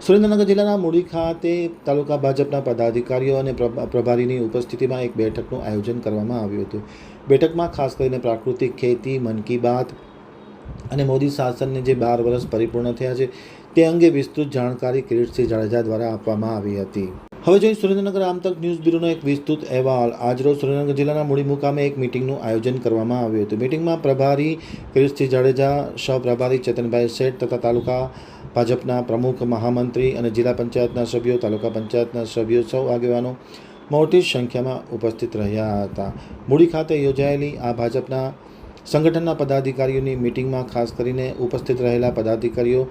સુરેન્દ્રનગર જિલ્લાના મૂળી ખાતે તાલુકા ભાજપના પદાધિકારીઓ અને પ્રભારીની ઉપસ્થિતિમાં એક બેઠકનું આયોજન કરવામાં આવ્યું હતું. બેઠકમાં ખાસ કરીને પ્રાકૃતિક ખેતી, મન કી બાત અને મોદી શાસનને જે 12 વર્ષ પરિપૂર્ણ થયા છે તે અંગે વિસ્તૃત જાણકારી કિરીટસિંહ જાડેજા દ્વારા આપવામાં આવી હતી. હવે જોઈએ સુરેન્દ્રનગર આમતક ન્યૂઝ બ્યુરોનો એક વિસ્તૃત અહેવાલ. આજરોજ સુરેન્દ્રનગર જિલ્લાના મૂળી મુકામે એક મિટિંગનું આયોજન કરવામાં આવ્યું હતું. મિટિંગમાં પ્રભારી કિરીટસિંહ જાડેજા, સહપ્રભારી ચેતનભાઈ શેઠ તથા તાલુકા ભાજપના પ્રમુખ, મહામંત્રી અને જિલ્લા પંચાયતના સભ્યો, તાલુકા પંચાયતના સભ્યો સૌ આગેવાનો મોટી સંખ્યામાં ઉપસ્થિત રહ્યા હતા. મૂળી ખાતે યોજાયેલી આ ભાજપના સંગઠનના પદાધિકારીઓની મિટિંગમાં ખાસ કરીને ઉપસ્થિત રહેલા પદાધિકારીઓ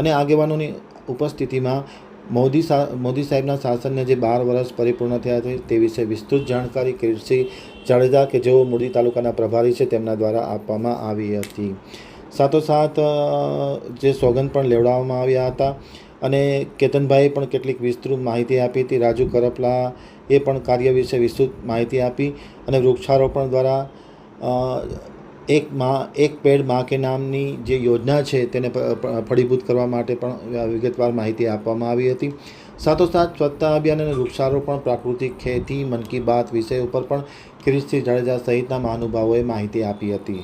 અને આગેવાનોની ઉપસ્થિતિમાં મોદી સાહેબના શાસનને જે 12 વર્ષ પરિપૂર્ણ થયા છે તે વિશે વિસ્તૃત જાણકારી કિરીટસિંહ જાડેજા કે જેઓ મૂળી તાલુકાના પ્રભારી છે તેમના દ્વારા આપવામાં આવી હતી. સાથોસાથ જે સોગંદ પણ લેવડાવવામાં આવ્યા હતા અને કેતનભાઈએ પણ કેટલીક વિસ્તૃત માહિતી આપી હતી. રાજુ કરપલાએ પણ કાર્ય વિશે વિસ્તૃત માહિતી આપી અને વૃક્ષારોપણ દ્વારા એક પેડ માં કે નામની જે યોજના છે તેને ફળીભૂત કરવા માટે પણ વિગતવાર માહિતી આપવામાં આવી હતી. સાથોસાથ સ્વચ્છતા અભિયાન અને વૃક્ષારોપણ, પ્રાકૃતિક ખેતી, મન કી બાત વિષય ઉપર પણ કિરીટસિંહ જાડેજા સહિતના મહાનુભાવોએ માહિતી આપી હતી.